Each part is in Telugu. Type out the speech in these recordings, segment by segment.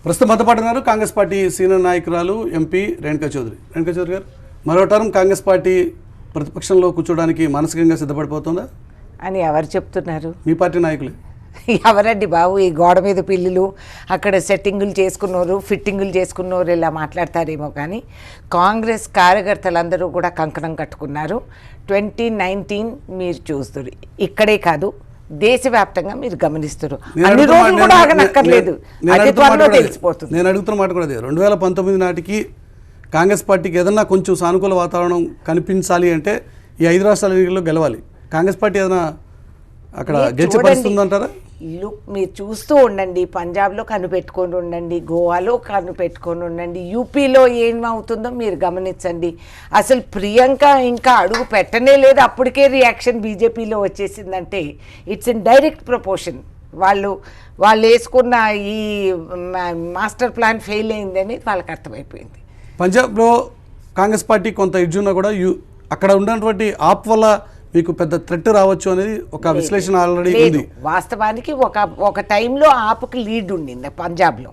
ప్రస్తుతం మనతో పాటు ఉన్నారు కాంగ్రెస్ పార్టీ సీనియర్ నాయకురాలు ఎంపీ రేణుకా చౌదరి. రేణుకా చౌదరి గారు, మరో టర్మ్ కాంగ్రెస్ పార్టీ ప్రతిపక్షంలో కూర్చోడానికి మానసికంగా సిద్ధపడిపోతుందా అని ఎవరు చెప్తున్నారు? మీ పార్టీ నాయకులే. ఎవరండి బాబు, ఈ గోడ మీద పిల్లులు అక్కడ సెట్టింగులు చేసుకున్నారు, ఫిట్టింగులు చేసుకున్నారు ఇలా మాట్లాడతారేమో. కానీ కాంగ్రెస్ కార్యకర్తలందరూ కూడా కంకణం కట్టుకున్నారు. 2019 మీరు చూస్తారు, ఇక్కడే కాదు దేశవ్యాప్తంగా మీరు గమనిస్తారు. అన్ని రోజులు కూడా ఆగనక్కర్లేదు, అతి త్వరలో తెలిసిపోతుంది. నేను అడుగుతున్న మాట కూడా అదే. 2019 నాటికి కాంగ్రెస్ పార్టీకి ఏదన్నా కొంచెం సానుకూల వాతావరణం కనిపించాలి అంటే ఈ 5 రాష్ట్రాల ఎన్నికల్లో గెలవాలి. కాంగ్రెస్ పార్టీ ఏదైనా అక్కడ గెలిచే పరిస్థితి ఉందంటారా? మీరు చూస్తూ ఉండండి, పంజాబ్లో కనిపెట్టుకొని ఉండండి, గోవాలో కనిపెట్టుకొని ఉండండి, యూపీలో ఏమవుతుందో మీరు గమనించండి. అసలు ప్రియాంక ఇంకా అడుగు పెట్టనే లేదు, అప్పటికే రియాక్షన్ బీజేపీలో వచ్చేసిందంటే ఇట్స్ ఇన్ డైరెక్ట్ ప్రపోర్షన్. వాళ్ళు వేసుకున్న ఈ మాస్టర్ ప్లాన్ ఫెయిల్ అయిందని వాళ్ళకి అర్థమైపోయింది. పంజాబ్లో కాంగ్రెస్ పార్టీ కొంత ఇడ్జున్నా కూడా అక్కడ ఉన్నటువంటి ఆప్ వల్ల మీకు పెద్ద థ్రెట్ రావచ్చు అనేది ఒక విశ్లేషణ ఆల్రెడీ ఉంది. వాస్తవానికి ఒక టైంలో ఆపుకి లీడ్ ఉండింది పంజాబ్లో.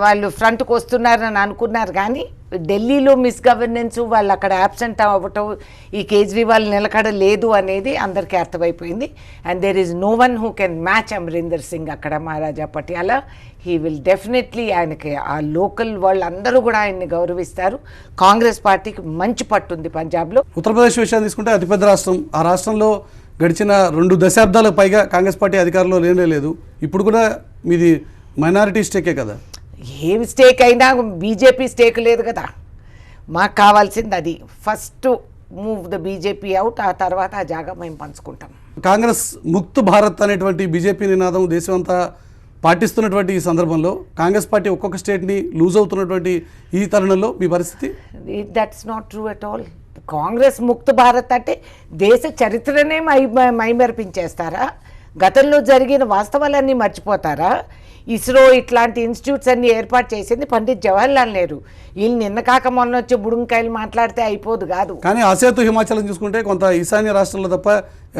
వాళ్ళు ఫ్రంట్కి వస్తున్నారని అనుకున్నారు, కానీ ఢిల్లీలో మిస్గవర్నెన్స్, వాళ్ళు అక్కడ యాబ్సెంట్ అవ్వటం, ఈ కేజ్రీవాల్ నిలకడ లేదు అనేది అందరికీ అర్థమైపోయింది. And there is no one who can match Amarinder Singh అక్కడ Maharaja Patiala. He will definitely, ఆయనకి ఆ లోకల్ వాళ్ళు అందరూ కూడా ఆయన్ని గౌరవిస్తారు. కాంగ్రెస్ పార్టీకి మంచి పట్టుంది పంజాబ్లో. ఉత్తరప్రదేశ్ విషయాన్ని తీసుకుంటే అతిపెద్ద రాష్ట్రం. ఆ రాష్ట్రంలో గడిచిన 2 దశాబ్దాలకు పైగా కాంగ్రెస్ పార్టీ అధికారంలో లేదు. ఇప్పుడు కూడా మీది మైనారిటీ స్టేకే కదా. ఏమి స్టేక్ అయినా బీజేపీ స్టేక్ లేదు కదా. మాకు కావాల్సింది అది, first move the BJP out, ఆ తర్వాత ఆ జాగా మేము పంచుకుంటాం. కాంగ్రెస్ ముక్త్ భారత్ అనేటువంటి బీజేపీ నినాదం దేశం అంతా పాటిస్తున్నటువంటి ఈ సందర్భంలో కాంగ్రెస్ పార్టీ ఒక్కొక్క స్టేట్ని లూజ్ అవుతున్నటువంటి ఈ తరుణంలో మీ పరిస్థితి? That's not true at all. Congress ముక్త్ భారత్ అంటే దేశ చరిత్రనే మైమరిపించేస్తారా? గతంలో జరిగిన వాస్తవాలన్నీ మర్చిపోతారా? ఇస్రో ఇట్లాంటి ఇన్స్టిట్యూట్స్ అన్ని ఏర్పాటు చేసింది పండిత్ జవహర్లాల్ నెహ్రూ. వీళ్ళు నిన్న కాక మొన్న వచ్చి బుడుంకాయలు మాట్లాడితే అయిపోదు కాదు. కానీ ఆసేతు హిమాచలం చూసుకుంటే కొంత ఈశాన్య రాష్ట్రంలో తప్ప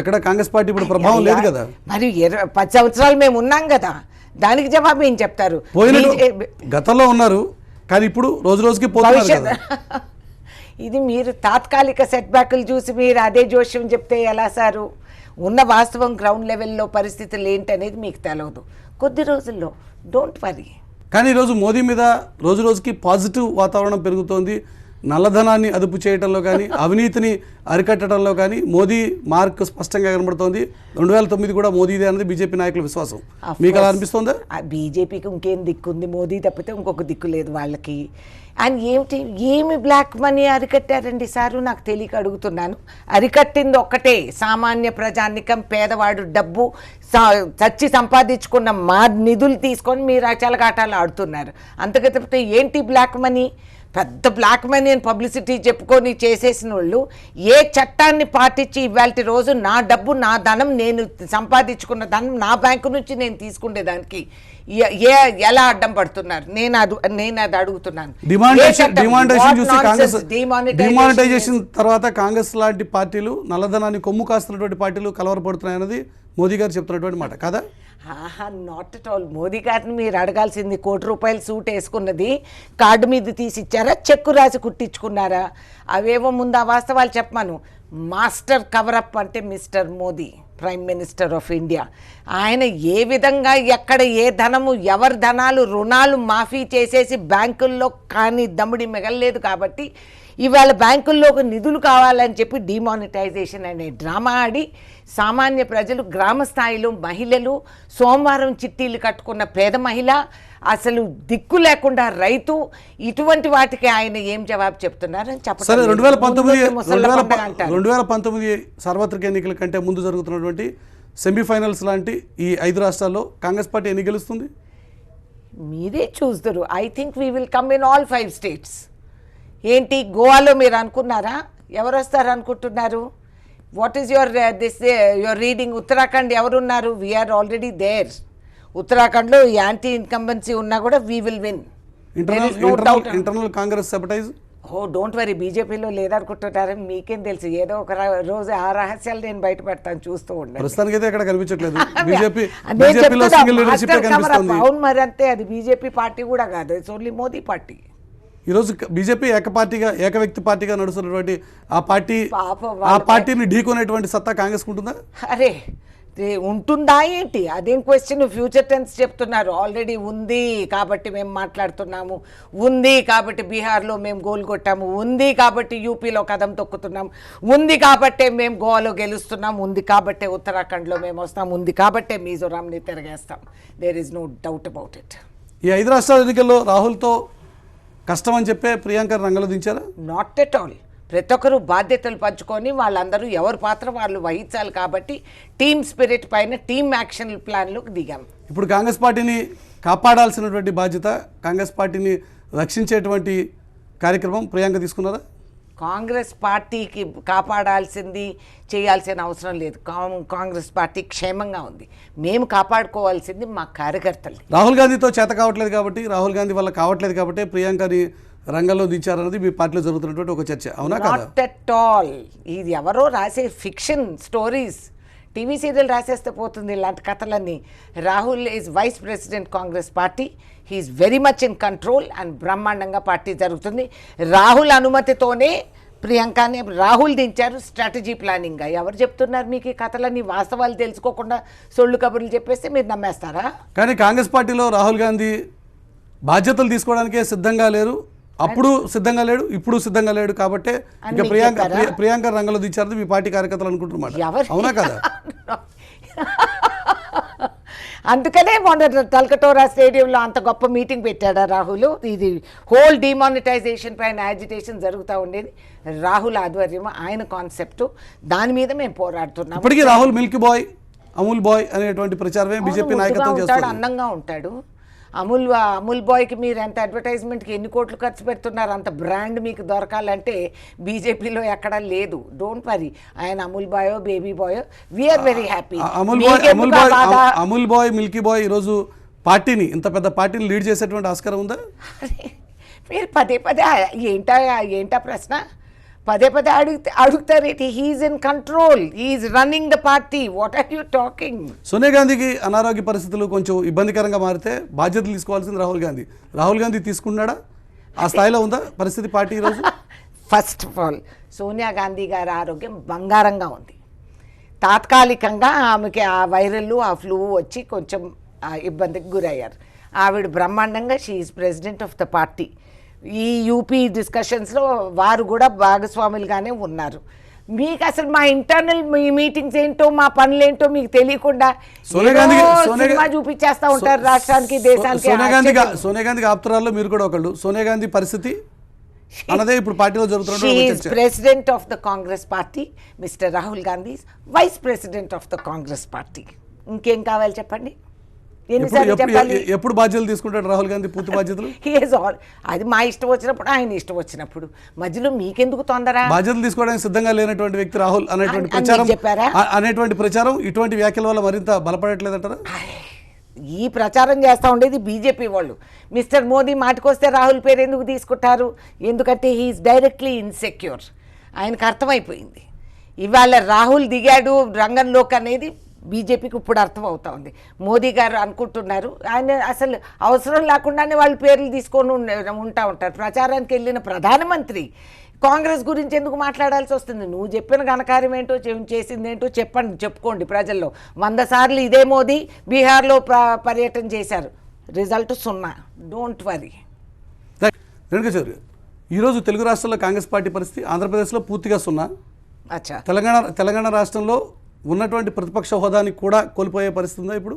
ఎక్కడ కాంగ్రెస్ పార్టీ ఇప్పుడు ప్రభావం లేదు కదా. మరి 10 సంవత్సరాలు మేము ఉన్నాం కదా, దానికి జవాబు ఏం చెప్తారు? గతంలో ఉన్నారు కానీ ఇప్పుడు రోజు రోజుకి ఇది మీరు తాత్కాలిక సెట్ బ్యాక్లు చూసి మీరు అదే జోష్యం చెప్తే ఎలా సారు? ఉన్న వాస్తవం గ్రౌండ్ లెవెల్లో పరిస్థితులు ఏంటనేది మీకు తెలియదు. కొద్ది రోజుల్లో డోంట్ వరీ. కానీ ఈరోజు మోదీ మీద రోజు రోజుకి పాజిటివ్ వాతావరణం పెరుగుతోంది. నల్లధనాన్ని అదుపు చేయడంలో కానీ, అవినీతిని అరికట్టడంలో కానీ మోదీ మార్క్ స్పష్టంగా కనబడుతోంది. 2009 కూడా మోదీదే అనేది బీజేపీ నాయకుల విశ్వాసం. మీకు అలా అనిపిస్తుందా? బీజేపీకి ఇంకేం దిక్కుంది? మోదీ తప్పితే ఇంకొక దిక్కు లేదు వాళ్ళకి. అండ్ ఏమి బ్లాక్ మనీ అరికట్టారండి సారు? నాకు తెలియక అడుగుతున్నాను. అరికట్టింది ఒక్కటే, సామాన్య ప్రజానికం పేదవాడు డబ్బు చచ్చి సంపాదించుకున్న మా నిధులు తీసుకొని మీరు ఆ చలగాటాలు ఆడుతున్నారు. అంతగా తప్పితే ఏంటి బ్లాక్ మనీ? పెద్ద బ్లాక్ మనీ అని పబ్లిసిటీ చెప్పుకొని చేసేసిన వాళ్ళు ఏ చట్టాన్ని పాటించి ఇవాళ రోజు నా డబ్బు, నా ధనం, నేను సంపాదించుకున్న ధనం నా బ్యాంకు నుంచి నేను తీసుకునేదానికి ఎలా అడ్డం పడుతున్నారు? నేను అది అడుగుతున్నాను. డిమానిటైజేషన్ తర్వాత కాంగ్రెస్ లాంటి పార్టీలు, నల్లధనాన్ని కొమ్ము కాస్తున్నటువంటి పార్టీలు కలవరపడుతున్నాయన్నది మోదీ గారు చెప్తున్నటువంటి మాట కదా? Not at all. మోదీ గారిని మీరు అడగాల్సింది, ₹1 కోటి సూట్ వేసుకున్నది కార్డు మీద తీసి ఇచ్చారా, చెక్కు రాసి కుట్టించుకున్నారా? అవేవో ముందు ఆ వాస్తవాలు చెప్పమను. మాస్టర్ కవరప్ అంటే mister Modi, prime minister of India. ఆయన ఏ విధంగా ఎక్కడ ఏ ధనము, ఎవరి ధనాలు, రుణాలు మాఫీ చేసేసి బ్యాంకుల్లో కానీ దమ్ముడి మిగలలేదు. కాబట్టి ఇవాళ బ్యాంకుల్లోకి నిధులు కావాలని చెప్పి డిమానిటైజేషన్ అనే డ్రామా ఆడి సామాన్య ప్రజలు, గ్రామ స్థాయిలో మహిళలు, సోమవారం చిట్టీలు కట్టుకున్న పేద మహిళ, అసలు దిక్కు లేకుండా రైతు, ఇటువంటి వాటికి ఆయన ఏం జవాబు చెప్తున్నారని చెప్పండి. 2019 సార్వత్రిక ఎన్నికల కంటే ముందు జరుగుతున్నటువంటి సెమీఫైనల్స్ లాంటి ఈ 5 రాష్ట్రాల్లో కాంగ్రెస్ పార్టీ ఎన్ని గెలుస్తుంది? మీరే చూస్తారు. I think we will come in all 5 states. ఏంటి గోవాలో మీరు అనుకున్నారా? ఎవరు వస్తారు అనుకుంటున్నారు? What is your reading? Uttarakhand ఎవరున్నారు? We are already there. ఉత్తరాఖండ్లో యాంటీ ఇన్కంబెన్సీ ఉన్నా కూడా వీ విల్ విన్. ఇంటర్నల్ కాంగ్రెస్ సెపటైజ్ ఓ డోంట్ వరీ, బీజేపీలో లేదనుకుంటున్నారని మీకేం తెలుసు. ఏదో ఒక రోజు ఆ రహస్యాలు నేను బయట పెడతాను, చూస్తూ ఉండండి. ప్రస్తుతానికి అయితే ఎక్కడ కనిపించట్లేదు. బీజేపీ నేను బీజేపీలో చెప్తున్నా, సింగిల్ లీడర్షిప్ మాస్టర్ కమరా కనిపిస్తుంది. అవును మరి అంతే, అది బీజేపీ పార్టీ కూడా కాదు, ఇట్స్ ఓన్లీ మోదీ పార్టీ. ఈరోజు బీజేపీ ఏకపార్టీగా ఏకవ్యక్తి పార్టీగా నడుస్తున్నటువంటి పాపం ఆ పార్టీని ఢీకొనేటువంటి సత్తా కాంగ్రెస్ ఉంటుందా? అరే ఉంటుందా ఏంటి, అదేం క్వశ్చన్. ఫ్యూచర్ టెన్స్ చెప్తున్నారు. ఆల్రెడీ ఉంది కాబట్టి మేము మాట్లాడుతున్నాము, ఉంది కాబట్టి బీహార్లో మేము గోల్ కొట్టాము, ఉంది కాబట్టి యూపీలో కదం తొక్కుతున్నాము, ఉంది కాబట్టే మేము గోవాలో గెలుస్తున్నాం, ఉంది కాబట్టే ఉత్తరాఖండ్లో మేము వస్తాం, ఉంది కాబట్టే మిజోరాంని తిరగేస్తాం. There is no doubt about it. ఈ 5 రాష్ట్రాల ఎన్నికల్లో రాహుల్తో కష్టం అని చెప్పే ప్రియాంక రంగంలో దించారా? Not at all. ప్రతి ఒక్కరు బాధ్యతలు పంచుకొని వాళ్ళందరూ ఎవరి పాత్ర వాళ్ళు వహించాలి కాబట్టి టీమ్ స్పిరిట్ పైన టీమ్ యాక్షన్ ప్లాన్లోకి దిగాం. ఇప్పుడు కాంగ్రెస్ పార్టీని కాపాడాల్సినటువంటి బాధ్యత, కాంగ్రెస్ పార్టీని రక్షించేటువంటి కార్యక్రమం ప్రియాంక తీసుకున్నారా? కాంగ్రెస్ పార్టీకి కాపాడాల్సింది చేయాల్సిన అవసరం లేదు. కాంగ్రెస్ పార్టీ క్షేమంగా ఉంది. మేము కాపాడుకోవాల్సింది మా కార్యకర్తలు. రాహుల్ గాంధీతో చేత కావట్లేదు కాబట్టి, రాహుల్ గాంధీ వల్ల కావట్లేదు కాబట్టి ప్రియాంకని రంగంలో దించారన్నది మీ పార్టీలో జరుగుతున్నటువంటి ఒక చర్చ, అవునా కదా? Not at all. ఇది ఎవరో రాసే ఫిక్షన్ స్టోరీస్, టీవీ సీరియల్ రాసేస్తే పోతుంది ఇలాంటి కథలన్నీ. Rahul is vice president Congress party. He's very much in control and బ్రహ్మాండంగా పార్టీ జరుగుతుంది. రాహుల్ అనుమతితోనే ప్రియాంకని రాహుల్ దించారు స్ట్రాటజీ ప్లానింగ్గా. ఎవరు చెప్తున్నారు మీకు ఈ కథలన్నీ? వాస్తవాలు తెలుసుకోకుండా సొల్లు కబుర్లు చెప్పేస్తే మీరు నమ్మేస్తారా? కానీ కాంగ్రెస్ పార్టీలో రాహుల్ గాంధీ బాధ్యతలు తీసుకోవడానికే సిద్ధంగా లేరు. అప్పుడు సిద్ధంగా లేడు, ఇప్పుడు సిద్ధంగా లేడు కాబట్టి ఇంకా ప్రియాంక రంగంలో దించారని మీ పార్టీ కార్యకర్తలు అనుకుంటున్నారు, అవునా కదా? అందుకనే మొన్న తల్కటోరా స్టేడియంలో అంత గొప్ప మీటింగ్ పెట్టాడా రాహుల్. ఇది హోల్ డిమానిటైజేషన్ పైన యాజిటేషన్ జరుగుతూ ఉండేది. రాహుల్ ఆధ్వర్యం, ఆయన కాన్సెప్ట్, దాని మీద మేము పోరాడుతున్నాం. ఇప్పటికీ Rahul milk boy, Amul boy అనేటువంటి ప్రచారమే బీజేపీ నాయకత్వం చేస్తుంది. అందంగా ఉంటాడు. అమూల్ బాయ్కి మీరు ఎంత అడ్వర్టైజ్మెంట్కి ఎన్ని కోట్లు ఖర్చు పెడుతున్నారు? అంత బ్రాండ్ మీకు దొరకాలంటే బీజేపీలో ఎక్కడా లేదు. డోంట్ వరీ, ఆయన అమూల్ బాయో బేబీ బాయో, we are very happy. Amul boy milky boy ఈరోజు పార్టీని, ఇంత పెద్ద పార్టీని లీడ్ చేసేటువంటి ఆస్కారం ఉందా? మీరు పదే పదే ఏంటా ప్రశ్న? పదే పదే అడుగుతారేంటి? He is in control, he is running the party. What are you talking? Sonia గాంధీకి అనారోగ్య పరిస్థితులు కొంచెం ఇబ్బందికరంగా మారితే బాధ్యతలు తీసుకోవాల్సింది రాహుల్ గాంధీ తీసుకున్నాడా? ఆ స్థాయిలో ఉందా పరిస్థితి పార్టీ ఈరోజు? First of all Sonia Gandhi గారి ఆరోగ్యం బంగారంగా ఉంది. తాత్కాలికంగా ఆమెకి ఆ వైరల్, ఆ ఫ్లూ వచ్చి కొంచెం ఇబ్బందికి గురయ్యారు. ఆవిడ బ్రహ్మాండంగా she is president of the party. ఈ యూపీ డిస్కషన్స్లో వారు కూడా భాగస్వాములుగానే ఉన్నారు. మీకు అసలు మా ఇంటర్నల్ మీటింగ్స్ ఏంటో, మా పనులేంటో మీకు తెలియకుండా సినిమా చూపించేస్తా ఉంటారు రాష్ట్రానికి, దేశానికి. సోనియా గాంధీ ఆప్తురాల్లో మీరు కూడా ఒకళ్ళు. సోనియా గాంధీ పరిస్థితి అన్నదే ఇప్పుడు పార్టీలో జరుగుతున్న president of the Congress party. Mister Rahul Gandhi vice president of the Congress party. ఇంకేం కావాలి చెప్పండి? ఎప్పుడు బాధ్యతలు తీసుకుంటాడు రాహుల్ గాంధీ? పూర్తి బాధ్యతలు అది మా ఇష్టం వచ్చినప్పుడు, ఆయన ఇష్టం వచ్చినప్పుడు. మధ్యలో మీకెందుకు తొందర? బాధ్యతలు తీసుకోవడానికి సిద్ధంగా లేనటువంటి వ్యక్తి రాహుల్ అనేటువంటి ప్రచారం ఇటువంటి వ్యాఖ్యల వల్ల మరింత బలపడట్లేదంటారా? ఈ ప్రచారం చేస్తూ ఉండేది బీజేపీ వాళ్ళు. మిస్టర్ మోదీ మాటకొస్తే రాహుల్ పేరు ఎందుకు తీసుకుంటారు? ఎందుకంటే హీఈస్ డైరెక్ట్లీ ఇన్సెక్యూర్. ఆయనకు అర్థమైపోయింది ఇవాళ రాహుల్ దిగాడు రంగంలోకి అనేది బీజేపీకి ఇప్పుడు అర్థం అవుతా ఉంది. మోదీ గారు అనుకుంటున్నారు ఆయన అసలు అవసరం లేకుండానే వాళ్ళు పేర్లు తీసుకొని ఉంటారు. ప్రచారానికి వెళ్ళిన ప్రధానమంత్రి కాంగ్రెస్ గురించి ఎందుకు మాట్లాడాల్సి వస్తుంది? నువ్వు చెప్పిన ఘనకార్యం ఏంటో, చేసింది ఏంటో చెప్పుకోండి ప్రజల్లో. 100 సార్లు ఇదే మోదీ బీహార్లో పర్యటన చేశారు, రిజల్ట్ 0. Don't worry. ఈరోజు తెలుగు రాష్ట్రాల్లో కాంగ్రెస్ పార్టీ పరిస్థితి, ఆంధ్రప్రదేశ్లో పూర్తిగా 0. అచ్చా, తెలంగాణ రాష్ట్రంలో ఉన్నటువంటి ప్రతిపక్ష హోదాని కూడా కోల్పోయే పరిస్థితి ఉందా ఇప్పుడు?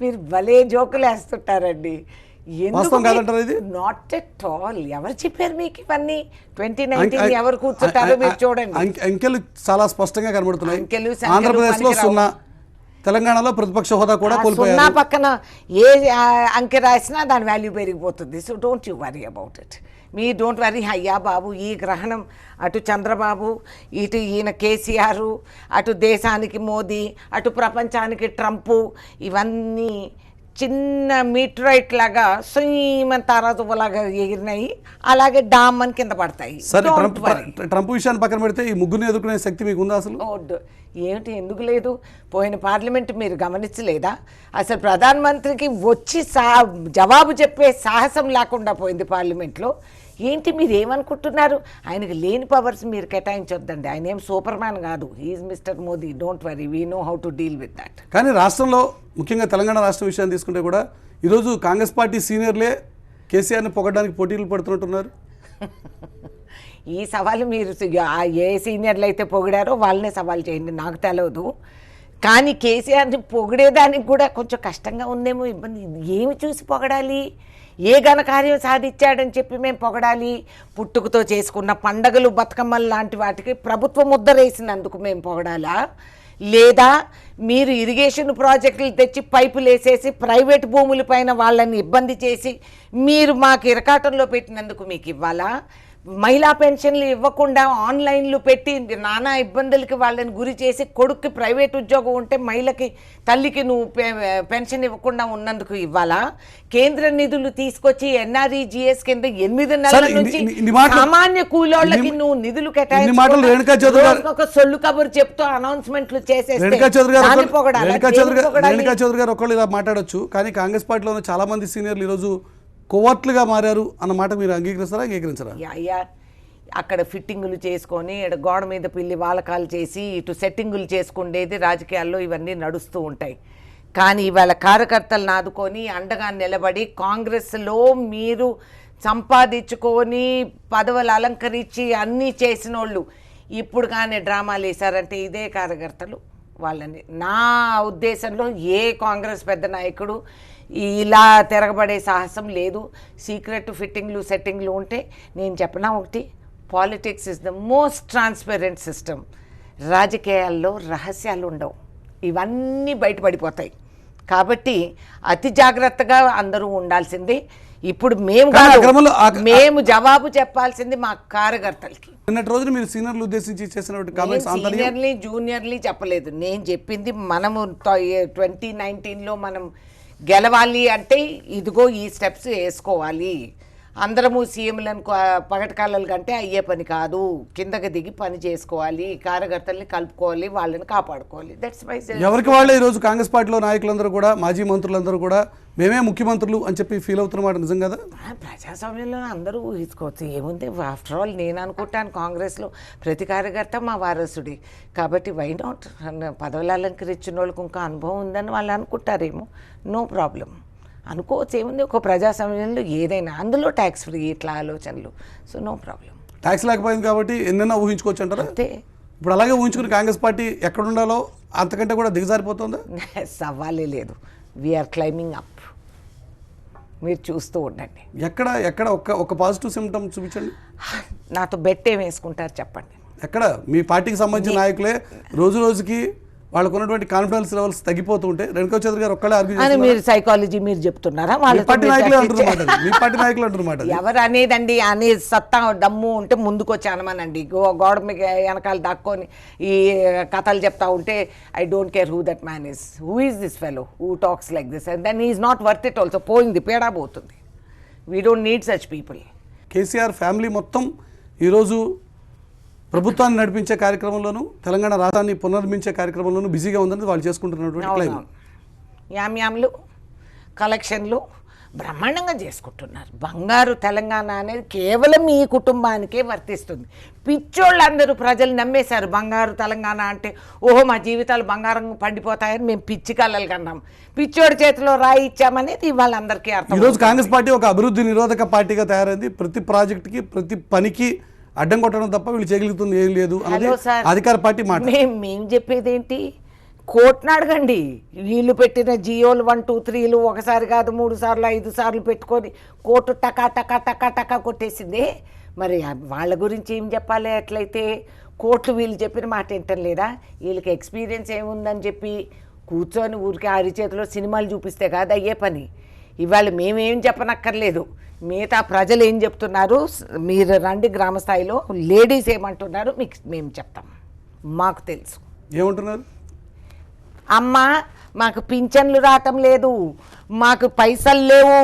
మీరు భలే జోకులు వేస్తుంటారండి. Not at all. ఎవరు చెప్పారు మీకు ఇవన్నీ? 2019 ఎవరు కూర్చుంటారో మీరు చూడండి. అంకెలు చాలా స్పష్టంగా కనబడుతున్నాయి. ఆంధ్రప్రదేశ్లో 0, తెలంగాణలో ప్రతిపక్ష హోదా కూడా కోల్పోయారు. 0 పక్కన ఏ అంకె రాసినా దాని వాల్యూ పెరిగిపోతుంది. So don't you worry about it. Me don't worry. అయ్యా బాబు, ఈ గ్రహణం, అటు చంద్రబాబు, ఇటు ఈయన కేసీఆర్, అటు దేశానికి మోదీ, అటు ప్రపంచానికి ట్రంపు, ఇవన్నీ చిన్న మీటరైట్ లాగా సుయ్యమని తారాజువ్వలాగా ఎగిరినాయి, అలాగే డామ్ అని కింద పడతాయి. సరే, Don't worry. ట్రంప్ విషయాన్ని పక్కన పెడితే ఈ ముగ్గురిని ఎదుర్కొనే శక్తి మీకు ఉందా అసలు? ఏమిటి, ఎందుకు లేదు? పోయిన పార్లమెంట్ మీరు గమనించలేదా? అసలు ప్రధానమంత్రికి వచ్చి జవాబు చెప్పే సాహసం లేకుండా పోయింది పార్లమెంట్లో. ఏంటి మీరు ఏమనుకుంటున్నారు? ఆయనకి లేని పవర్స్ మీరు కేటాయించొద్దండి. ఆయన ఏం సూపర్ మ్యాన్ కాదు. He's Mister Modi. Don't worry, we know how to deal with that. కానీ రాష్ట్రంలో ముఖ్యంగా తెలంగాణ రాష్ట్ర విషయాన్ని తీసుకుంటే కూడా ఈరోజు కాంగ్రెస్ పార్టీ సీనియర్లే కేసీఆర్ని పొగడానికి పోటీలు పడుతున్నట్టున్నారు. ఈ సవాలు మీరు ఏ సీనియర్లు అయితే పొగిడారో వాళ్ళనే సవాల్ చేయండి, నాకు తెలియదు. కానీ కేసీఆర్ని పొగిడేదానికి కూడా కొంచెం కష్టంగా ఉందేమో, ఇబ్బంది. ఏమి చూసి పొగడాలి? ఏ ఘనకార్యం సాధించాడని చెప్పి మేము పొగడాలి? పుట్టుకతో చేసుకున్న పండగలు, బతుకమ్మలు లాంటి వాటికి ప్రభుత్వం ముద్దరేసినందుకు మేము పొగడాలా? లేదా మీరు ఇరిగేషన్ ప్రాజెక్టులు తెచ్చి పైపులు వేసేసి ప్రైవేట్ భూములపైన వాళ్ళని ఇబ్బంది చేసి మీరు మాకు ఇరకాటంలో పెట్టినందుకు మీకు ఇవ్వాలా? మహిళా పెన్షన్లు ఇవ్వకుండా ఆన్లైన్లు పెట్టి నానా ఇబ్బందులకి వాళ్ళని గురి చేసి కొడుక్కి ప్రైవేట్ ఉద్యోగం ఉంటే మహిళకి తల్లికి నువ్వు పెన్షన్ ఇవ్వకుండా ఉన్నందుకు ఇవ్వాలా? కేంద్ర నిధులు తీసుకొచ్చి ఎన్ఆర్ఈజిఎస్ కింద 8 నెలల నుంచి సామాన్య కూలోళ్ళకి నువ్వు నిధులు కేటాయించి ఒక సొల్లు కబురు చెప్తూ అనౌన్స్మెంట్లు చేసేస్తే రేణుకా చౌదరి గారు ఒకళ్ళు ఇలా మాట్లాడొచ్చు, కానీ కాంగ్రెస్ పార్టీలో ఉన్న చాలా మంది సీనియర్లు ఈరోజు కోవర్ట్లుగా మారారు అన్న మాట మీరు అంగీకరిస్తారా, అంగీకరించరా? అయ్యా, అక్కడ ఫిట్టింగులు చేసుకొని గోడ మీద పిల్లి వాలకాలు చేసి ఇటు సెట్టింగులు చేసుకుండేది రాజకీయాల్లో ఇవన్నీ నడుస్తూ ఉంటాయి. కానీ ఇవాళ కార్యకర్తలను ఆదుకొని అండగా నిలబడి కాంగ్రెస్లో మీరు సంపాదించుకొని పదవులు అలంకరించి అన్నీ చేసిన వాళ్ళు ఇప్పుడు కానీ డ్రామాలు వేశారంటే ఇదే కార్యకర్తలు వాళ్ళని. నా ఉద్దేశంలో ఏ కాంగ్రెస్ పెద్ద నాయకుడు ఇలా తిరగబడే సాహసం లేదు. సీక్రెట్ ఫిట్టింగ్లు సెట్టింగ్లు ఉంటే నేను చెప్పినా ఒకటి, politics is the most transparent system. రాజకీయాల్లో రహస్యాలు ఉండవు, ఇవన్నీ బయటపడిపోతాయి. కాబట్టి అతి జాగ్రత్తగా అందరూ ఉండాల్సింది. ఇప్పుడు మేము జవాబు చెప్పాల్సింది మా కార్యకర్తలకి. నిన్నటి రోజున మీరు సీనియర్లు ఉద్దేశించి చేసినటువంటి కామెంట్స్ సీనియర్లీ జూనియర్లీ చెప్పలేదు. నేను చెప్పింది మనము 2019లో మనం గెలవాలి అంటే ఇదిగో ఈ స్టెప్స్ వేసుకోవాలి. అందరము సీఎంలను పగటకాలల కంటే అయ్యే పని కాదు. కిందకి దిగి పని చేసుకోవాలి, కార్యకర్తల్ని కలుపుకోవాలి, వాళ్ళని కాపాడుకోవాలి. That's my self. ఎవరికి వాళ్ళే ఈరోజు కాంగ్రెస్ పార్టీలో నాయకులందరూ కూడా, మాజీ మంత్రులందరూ కూడా మేమే ముఖ్యమంత్రులు అని చెప్పి ఫీల్ అవుతున్నమాట నిజం కదా? ప్రజాస్వామ్యంలో అందరూ ఊహించుకోవచ్చు, ఏముంది. ఆఫ్టర్ ఆల్ నేను అనుకుంటాను కాంగ్రెస్లో ప్రతి కార్యకర్త మా వారసుడి. కాబట్టి వై నాట్? పదవులు అలంకరించిన వాళ్ళకి ఇంకా అనుభవం ఉందని వాళ్ళు అనుకుంటారేమో. నో ప్రాబ్లం, అనుకోవచ్చు. ఏముంది, ఒక ప్రజాస్వామ్యంలో ఏదైనా, అందులో ట్యాక్స్ ఫ్రీ ఇట్లా ఆలోచనలు. So no problem. ట్యాక్స్ లేకపోయింది కాబట్టి ఎన్నైనా ఊహించుకోవచ్చు అంటారా? అంతే. ఇప్పుడు అలాగే ఊహించుకుని కాంగ్రెస్ పార్టీ ఎక్కడ ఉండాలో అంతకంటే కూడా దిగజారిపోతుందా? సవాలే లేదు. We're climbing up. మీరు చూస్తూ ఉండండి. ఎక్కడ ఎక్కడ ఒక పాజిటివ్ సిమ్టమ్ చూపించండి. నాతో బెట్ ఏం వేసుకుంటారు చెప్పండి. ఎక్కడ మీ పార్టీకి సంబంధించిన నాయకులే రోజు రోజుకి వాళ్ళకు ఉన్నటువంటి కాన్ఫిడెన్స్ లెవెల్స్ తగ్గిపోతూ ఉంటే రేణుకా చౌదరి గారు ఒక్కళ్ళే ఆర్గ్యూ చేస్తున్నారు. మీరు సైకాలజీ మీరు చెప్తున్నారా? మీ పార్టీ నాయకులు అంటున్నమాట. ఎవరు అనేదండి? అనే సత్తా దమ్ము ఉంటే ముందుకు వచ్చి అనమనండి. గోడ మీద వెనకాల దాక్కొని ఈ కథలు చెప్తా ఉంటే I don't care who that man is, who is this fellow who talks like this, and then is not worth it also. పోయింది, పేడా పోతుంది. We don't need such people. KCR family మొత్తం ఈరోజు ప్రభుత్వాన్ని నడిపించే కార్యక్రమంలోనూ తెలంగాణ రాష్ట్రాన్ని పునర్నిర్మించే కార్యక్రమంలోనూ బిజీగా ఉందని వాళ్ళు చేసుకుంటున్నటువంటి క్లెయిమ్. యామ్యామ్లు, కలెక్షన్లు బ్రహ్మాండంగా చేసుకుంటున్నారు. బంగారు తెలంగాణ అనేది కేవలం ఈ కుటుంబానికే వర్తిస్తుంది. పిచ్చోళ్ళందరూ ప్రజలు నమ్మేశారు బంగారు తెలంగాణ అంటే. ఓహో, మా జీవితాలు బంగారం పండిపోతాయని మేము పిచ్చి కళ్ళలు కన్నాం. పిచ్చోడి చేతిలో రాయి ఇచ్చామనేది వాళ్ళందరికీ అర్థం. ఈరోజు కాంగ్రెస్ పార్టీ ఒక అభివృద్ధి నిరోధక పార్టీగా తయారైంది. ప్రతి ప్రాజెక్టుకి ప్రతి పనికి అడ్డం కొట్టడం తప్ప వీళ్ళు చేయగలుగుతుంది ఏం లేదు అనేది అధికార పార్టీ మాట. మేము చెప్పేది ఏంటి? కోర్టును అడగండి. వీళ్ళు పెట్టిన జియోలు 1, 2, 3లు ఒకసారి కాదు 3 సార్లు 5 సార్లు పెట్టుకొని కోర్టు టకా టకా టకా టకా కొట్టేసిందే. మరి వాళ్ళ గురించి ఏం చెప్పాలి? అట్లయితే కోర్టులు వీళ్ళు చెప్పిన మాట వింటం లేదా? వీళ్ళకి ఎక్స్పీరియన్స్ ఏముందని చెప్పి కూర్చొని ఊరికి అరిచేతిలో సినిమాలు చూపిస్తే కాదు అయ్యే పని. ఇవాళ మేమేం చెప్పనక్కర్లేదు, మిగతా ప్రజలు ఏం చెప్తున్నారు మీరు రండి. గ్రామ స్థాయిలో లేడీస్ ఏమంటున్నారు మీకు మేము చెప్తాం. మాకు తెలుసు ఏమంటున్నారు. అమ్మ మాకు పింఛన్లు రావటం లేదు, మాకు పైసలు లేవు,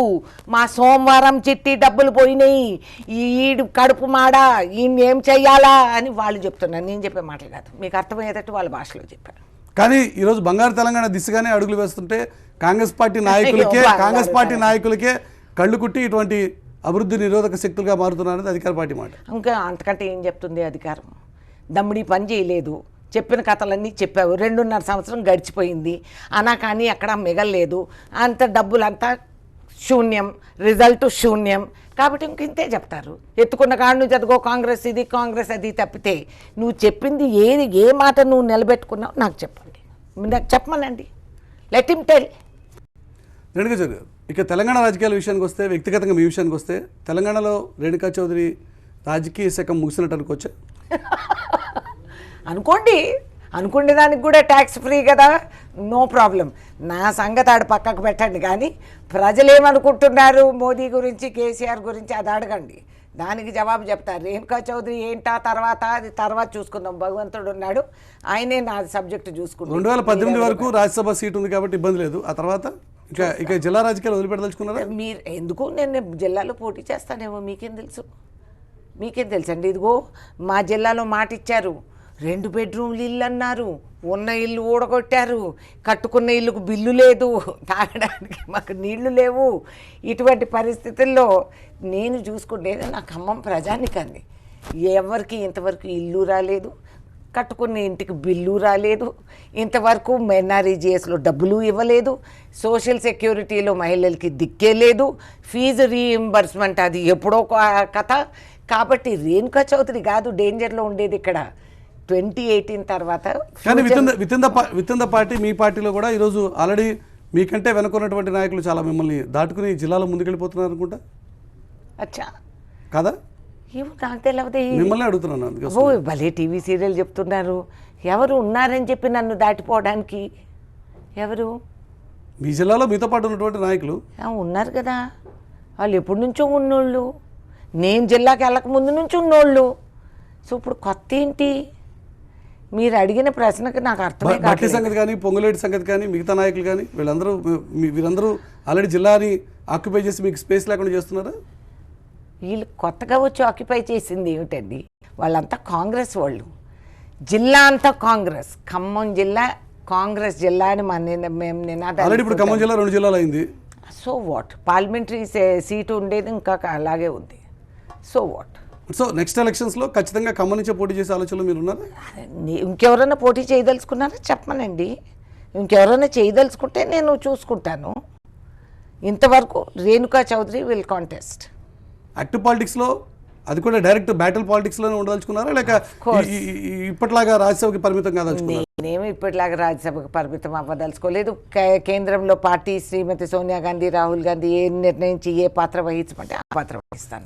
మా సోమవారం చిట్టి డబ్బులు పోయినాయి, ఈడు కడుపు మాడా, ఈయన ఏం చెయ్యాలా అని వాళ్ళు చెప్తున్నారు. నేను చెప్పే మాటలు కాదు, మీకు అర్థమయ్యేటట్టు వాళ్ళ భాషలో చెప్పారు. కానీ ఈరోజు బంగారు తెలంగాణ దిశగానే అడుగులు వేస్తుంటే కాంగ్రెస్ పార్టీ నాయకులకే కళ్ళు కుట్టి ఇటువంటి అభివృద్ధి నిరోధక శక్తులుగా మారుతున్నారనేది అధికార పార్టీ మాట. ఇంకా అంతకంటే ఏం చెప్తుంది అధికారం? దమ్ముడి పని చేయలేదు, చెప్పిన కథలన్నీ చెప్పావు, 2.5 సంవత్సరం గడిచిపోయింది, అనా కానీ అక్కడ మిగలలేదు, అంత డబ్బులంతా శూన్యం, రిజల్ట్ శూన్యం. కాబట్టి ఇంక ఇంతే చెప్తారు, ఎత్తుకున్న కాడు నువ్వు చదువుకో, కాంగ్రెస్ ఇది కాంగ్రెస్ అది తప్పితే నువ్వు చెప్పింది ఏ మాట నువ్వు నిలబెట్టుకున్నావు నాకు చెప్పండి, నాకు చెప్పమనండి, let him tell. Renuka Chowdhury గారు, ఇక తెలంగాణ రాజకీయాల విషయానికి వస్తే, వ్యక్తిగతంగా మీ విషయానికి వస్తే, తెలంగాణలో రేణుకా చౌదరి రాజకీయ శకం ముగిసినట్టు అనుకోవచ్చా? అనుకునే దానికి కూడా ట్యాక్స్ ఫ్రీ కదా, నో ప్రాబ్లం. నా సంగతి ఆడ పక్కకు పెట్టండి, కానీ ప్రజలు ఏమనుకుంటున్నారు మోదీ గురించి, కేసీఆర్ గురించి అది అడగండి, దానికి జవాబు చెప్తారు. రేణుకా చౌదరి ఏంటా తర్వాత, అది తర్వాత చూసుకుందాం, భగవంతుడు ఉన్నాడు, ఆయనే నా సబ్జెక్టు చూసుకుంటాం. 2018 వరకు రాజ్యసభ సీట్ ఉంది కాబట్టి ఇబ్బంది లేదు, ఆ తర్వాత ఇక జిల్లా రాజకీయాలు వదిలిపెట్టదలుచుకున్నారా? మీరు ఎందుకు, నేను జిల్లాలో పోటీ చేస్తానేమో, మీకేం తెలుసు అండి. ఇదిగో మా జిల్లాలో మాట ఇచ్చారు, 2 బెడ్రూమ్లు ఇల్లు అన్నారు, ఉన్న ఇల్లు ఊడగొట్టారు, కట్టుకున్న ఇల్లుకు బిల్లు లేదు, తాగడానికి మాకు నీళ్లు లేవు. ఇటువంటి పరిస్థితుల్లో నేను చూసుకునేది నా ఖమ్మం ప్రజానికండి. ఎవరికి ఇంతవరకు ఇల్లు రాలేదు, కట్టుకున్న ఇంటికి బిల్లు రాలేదు, ఇంతవరకు ఎన్ఆర్ఈజీఎస్లో డబ్బులు ఇవ్వలేదు, సోషల్ సెక్యూరిటీలో మహిళలకి దిక్కే లేదు, ఫీజు రీయింబర్స్మెంట్ అది ఎప్పుడో కథ. కాబట్టి రేణుకా చౌదరి కాదు డేంజర్లో ఉండేది ఇక్కడ 2018 తర్వాత. కానీ విత్ ఇన్ ద పార్టీ, మీ పార్టీలో కూడా ఈరోజు ఆల్రెడీ మీకంటే వెనుకున్నటువంటి నాయకులు చాలా మిమ్మల్ని దాటుకుని జిల్లాలో ముందుకెళ్ళిపోతున్నారు అనుకుంటా. అచ్చా కాదా? ఏమో నాకు తెలియదు, మిమ్మల్ని అడుగుతున్నాను. ఓ భలే టీవీ సీరియల్ చెప్తున్నారు. ఎవరు ఉన్నారని చెప్పి నన్ను దాటిపోవడానికి? ఎవరు? మీ జిల్లాలో మీతో పాటు ఉన్నటువంటి నాయకులు ఉన్నారు కదా, వాళ్ళు ఎప్పటి నుంచో ఉన్నోళ్ళు, నేను జిల్లాకి వెళ్ళక ముందు నుంచి ఉన్నోళ్ళు. సో ఇప్పుడు కొత్త ఏంటి? మీరు అడిగిన ప్రశ్నకి నాకు అర్థమే కాదు. బట్టి సంగతి కానీ, పొంగులేటి సంగతి కానీ, మిగతా నాయకులు కానీ వీరందరూ ఆల్రెడీ జిల్లాని ఆక్యుపై చేసి మీకు స్పేస్ లేకుండా చేస్తున్నారా? వీళ్ళు కొత్తగా వచ్చి ఆక్యుపై చేసింది ఏమిటండి? వాళ్ళంతా కాంగ్రెస్ వాళ్ళు, జిల్లా అంతా కాంగ్రెస్, ఖమ్మం జిల్లా కాంగ్రెస్ జిల్లా అని మేము నినాదాలు. ఇప్పుడు ఖమ్మం జిల్లా 2 జిల్లాలు అయింది. So what? పార్లమెంటరీ సీటు ఉండేది ఇంకా అలాగే ఉంది. So what? సో నెక్స్ట్ ఎలక్షన్స్లో ఖచ్చితంగా ఖమ్మం నుంచే పోటీ చేసే ఆలోచనలు మీరు ఉన్నారు? ఇంకెవరైనా పోటీ చేయదలుచుకున్నారా చెప్పమనండి. ఇంకెవరైనా చేయదలుచుకుంటే నేను చూసుకుంటాను. ఇంతవరకు Renuka Chowdhury will contest. Active పాలిటిక్స్లో, అది కూడా డైరెక్ట్ బ్యాటిల్ పాలిటిక్స్లోనే ఉండదలుచుకున్నారా, లేక ఇప్పటిలాగా రాజ్యసభకి పరిమితం కాదలుచుకున్నారా? నేనేమి ఇప్పటిలాగా రాజ్యసభకు పరిమితం అవ్వదలుచుకోలేదు. కేంద్రంలో పార్టీ శ్రీమతి సోనియా గాంధీ, రాహుల్ గాంధీ ఏ నిర్ణయించి ఏ పాత్ర వహించమంటే ఆ పాత్ర వహిస్తాను.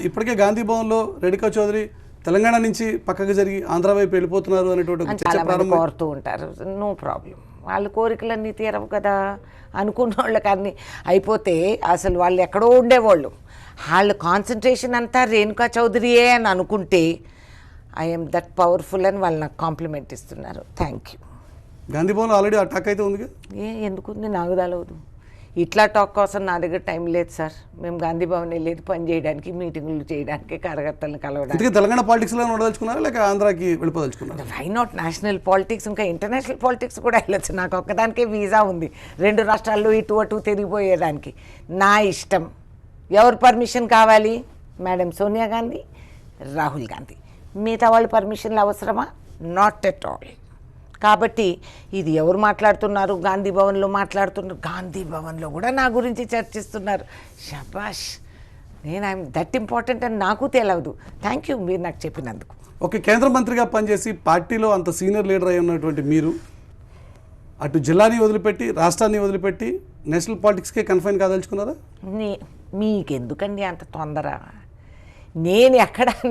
ఇప్పటికే గాంధీ భవన్లో రేణుకా చౌదరి తెలంగాణ నుంచి పక్కకు జరిగి ఆంధ్ర వైపు వెళ్ళిపోతున్నారు అనేటువంటి చాలా మంది కోరుతూ ఉంటారు. నో ప్రాబ్లం, వాళ్ళ కోరికలన్నీ తీరవు కదా. అనుకున్న వాళ్ళకి అన్నీ అయిపోతే అసలు వాళ్ళు ఎక్కడో ఉండేవాళ్ళు, వాళ్ళ కాన్సన్ట్రేషన్ అంతా రేణుకా చౌదరియే అని అనుకుంటే ఐఎమ్ దట్ పవర్ఫుల్ అని వాళ్ళు నాకు కాంప్లిమెంట్ ఇస్తున్నారు. Thank you. Gandhi Bhavan already attack అయితే ఉంది. ఎందుకుంది నాకు తెలవదు. ఇట్లా టాక్ కోసం నా దగ్గర టైం లేదు సార్. మేము గాంధీ భవన్ వెళ్ళేది పని చేయడానికి, మీటింగులు చేయడానికి, కార్యకర్తలను కలవడానికి. తెలంగాణ పాలిటిక్స్లో ఉండదలుచుకున్నారా లేక ఆంధ్రాకి వెళ్ళిపోదలుచుకున్నారా? Why not? నేషనల్ పాలిటిక్స్, ఇంకా ఇంటర్నేషనల్ పాలిటిక్స్ కూడా వెళ్ళొచ్చు. నాకు ఒక్కదానికే వీసా ఉంది 2 రాష్ట్రాల్లో ఇటు అటు తిరిగిపోయేదానికి. నా ఇష్టం. ఎవరు పర్మిషన్ కావాలి? మేడం సోనియా గాంధీ, రాహుల్ గాంధీ. మిగతా వాళ్ళ పర్మిషన్లు అవసరమా? Not at all. కాబట్టి ఇది ఎవరు మాట్లాడుతున్నారు? గాంధీ భవన్లో మాట్లాడుతున్నారు. గాంధీ భవన్లో కూడా నా గురించి చర్చిస్తున్నారు. షబాష్, నేను ఐఎమ్ దట్ ఇంపార్టెంట్ అని నాకు తెలియదు. థ్యాంక్ యూ మీరు నాకు చెప్పినందుకు. ఓకే, కేంద్ర మంత్రిగా పనిచేసి పార్టీలో అంత సీనియర్ లీడర్ అయి ఉన్నటువంటి మీరు అటు జిల్లాని వదిలిపెట్టి, రాష్ట్రాన్ని వదిలిపెట్టి నేషనల్ పాలిటిక్స్కే కన్ఫైన్ కాదలుచుకున్నారా? మీకెందుకండి అంత తొందర?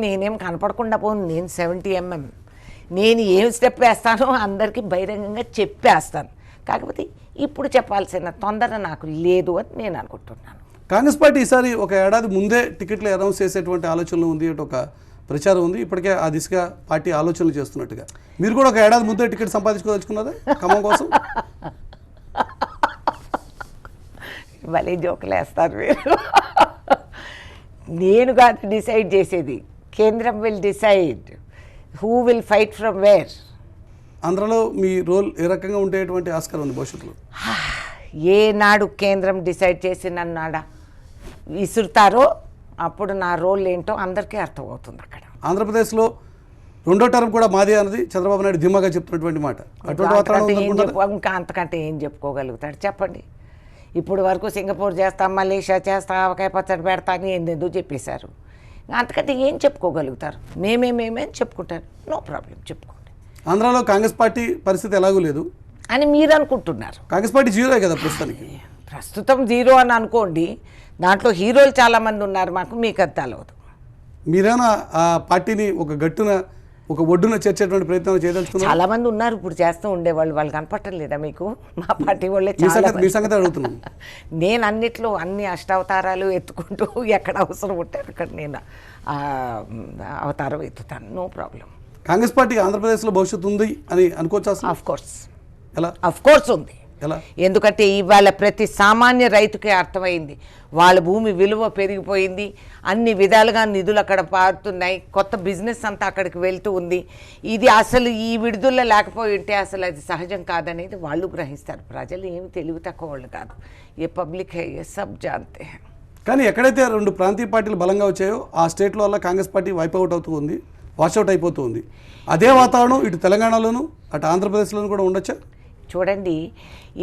నేనేం కనపడకుండా పోను. నేను 70 mm. నేను ఏం స్టెప్ వేస్తానో అందరికీ బహిరంగంగా చెప్పేస్తాను. కాకపోతే ఇప్పుడు చెప్పాల్సిన తొందర నాకు లేదు అని నేను అనుకుంటున్నాను. కాంగ్రెస్ పార్టీ ఈసారి ఒక ఏడాది ముందే టికెట్లు అనౌన్స్ చేసేటువంటి ఆలోచనలు ఉంది, ఒక ప్రచారం ఉంది. ఇప్పటికే ఆ దిశగా పార్టీ ఆలోచనలు చేస్తున్నట్టుగా మీరు కూడా ఒక ఏడాది ముందే టికెట్ సంపాదించుకోదలుచుకున్నారా ఖమ్మం కోసం? భలే జోకులు వేస్తారు మీరు. నేను కాదు డిసైడ్ చేసేది, కేంద్రం will decide who will fight from where. ఆంధ్రలో మీ రోల్ ఏ రకంగా ఉండేటువంటి ఆస్కారం ఉంది భవిష్యత్తులో? ఏనాడు కేంద్రం డిసైడ్ చేసి నన్నాడ విసురుతారో అప్పుడు నా రోల్ ఏంటో అందరికీ అర్థమవుతుంది. అక్కడ ఆంధ్రప్రదేశ్లో రెండో టర్మ్ కూడా మాదే అన్నది చంద్రబాబు నాయుడు ధీమాగా చెప్తున్నటువంటి మాట. అటువంటి వాతావరణం ఉందనుకుంటారా? ఇంకా అంతకంటే ఏం చెప్పుకోగలుగుతాడు చెప్పండి? ఇప్పుడు వరకు సింగపూర్ చేస్తాం, మలేషియా చేస్తా, ఆవకాయ పచ్చడి పెడతా అని ఎందుకు చెప్పేశారు. అంతకంటే ఏం చెప్పుకోగలుగుతారు? మేమే చెప్పుకుంటారు. నో ప్రాబ్లం, చెప్పుకోండి. ఆంధ్రాలో కాంగ్రెస్ పార్టీ పరిస్థితి ఎలాగూ లేదు అని మీరు అనుకుంటున్నారు. కాంగ్రెస్ పార్టీ జీరోయే కదా ప్రస్తుతానికి. ప్రస్తుతం జీరో అని అనుకోండి, దాంట్లో హీరోలు చాలామంది ఉన్నారు, మీకు అది తెలవదు. మీరేనా ఆ పార్టీని ఒక గట్టున ఒక ఒడ్డున చేర్చేటువంటి ప్రయత్నం చేయదలుచుకున్నారు? చాలా మంది ఉన్నారు ఇప్పుడు చేస్తూ ఉండేవాళ్ళు, వాళ్ళు కనపడటం లేదా మీకు? మా పార్టీ వాళ్ళే మీ చాలా సంగతి అడుగుతున్నాను. నేను అన్నిట్లో అన్ని అష్టావతారాలు ఎత్తుకుంటూ ఎక్కడ అవసరం ఉంటే అక్కడ నేను అవతారం ఎత్తుతాను. No problem. కాంగ్రెస్ పార్టీకి ఆంధ్రప్రదేశ్లో భవిష్యత్తు ఉంది అని అనుకోవచ్చు అసలు? ఆఫ్ కోర్స్, ఎలా? ఆఫ్ కోర్స్ ఉంది. ఎలా? ఎందుకంటే ఇవాళ ప్రతి సామాన్య రైతుకే అర్థమైంది, వాళ్ళ భూమి విలువ పెరిగిపోయింది, అన్ని విధాలుగా నిధులు అక్కడ పారుతున్నాయి, కొత్త బిజినెస్ అంతా అక్కడికి వెళ్తూ ఉంది. ఇది అసలు ఈ విడుదల లేకపోయి ఉంటే అసలు అది సహజం కాదనేది వాళ్ళు గ్రహిస్తారు. ప్రజలు ఏమి తెలివి తక్కువ వాళ్ళు కాదు. ఏ పబ్లిక్ హై ఏ సబ్ జాంతే. కానీ ఎక్కడైతే రెండు ప్రాంతీయ పార్టీలు బలంగా వచ్చాయో ఆ స్టేట్లో వల్ల కాంగ్రెస్ పార్టీ వైపౌట్ అవుతూ ఉంది, వాష్అవుట్ అయిపోతూ ఉంది. అదే వాతావరణం ఇటు తెలంగాణలోను అటు ఆంధ్రప్రదేశ్లోనూ కూడా ఉండొచ్చా? చూడండి,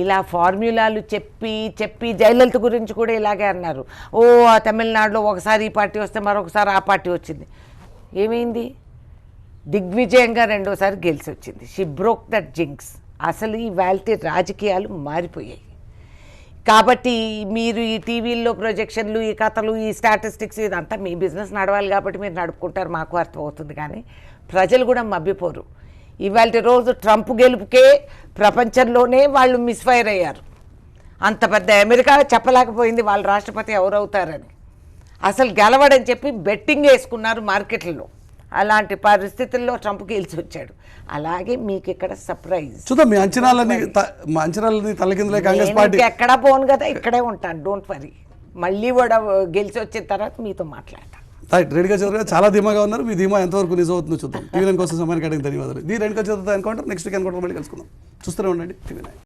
ఇలా ఫార్ములాలు చెప్పి జయలలిత గురించి కూడా ఇలాగే అన్నారు. ఓ ఆ తమిళనాడులో ఒకసారి ఈ పార్టీ వస్తే మరొకసారి ఆ పార్టీ వచ్చింది. ఏమైంది? దిగ్విజయంగా రెండోసారి గెలిచి వచ్చింది. She broke that jinx. అసలు ఈ వాల్టీ రాజకీయాలు మారిపోయాయి. కాబట్టి మీరు ఈ టీవీల్లో ప్రొజెక్షన్లు, ఈ కథలు, ఈ స్టాటిస్టిక్స్ ఇదంతా మీ బిజినెస్ నడవాలి కాబట్టి మీరు నడుపుకుంటారు, మాకు అర్థమవుతుంది. కానీ ప్రజలు కూడా మభ్యపోరు. ఇవాళ రోజు ట్రంప్ గెలుపుకే ప్రపంచంలోనే వాళ్ళు మిస్ఫైర్ అయ్యారు. అంత పెద్ద అమెరికా చెప్పలేకపోయింది వాళ్ళ రాష్ట్రపతి ఎవరవుతారని. అసలు గెలవడని చెప్పి బెట్టింగ్ వేసుకున్నారు మార్కెట్లలో. అలాంటి పరిస్థితుల్లో ట్రంప్ గెలిచి వచ్చాడు. అలాగే మీకు ఇక్కడ సర్ప్రైజ్. చూద్దాం. మీ అంచనాలని తలకిందులే కాంగ్రెస్ పార్టీ. ఎక్కడా పోను కదా, ఇక్కడే ఉంటాను. Don't worry. మళ్ళీ కూడా గెలిచి వచ్చిన తర్వాత మీతో మాట్లాడతాను. రెడ్డిగా చదువు చాలా ధీమాగా ఉన్నారు. మీ ధీమా ఎంతవరకు నిజం అవుతుందో చూద్దాం. టీవీ9 కోసం సమయానికి అడిగిన ధన్యవాదాలు. రెడ్డిగా చదువుతా అనుకుంటారు. నెక్స్ట్ వీక్ అనుకుంటారు. మళ్ళీ కలుసుకుందాం. చూస్తూనే ఉండండి టీవీ9.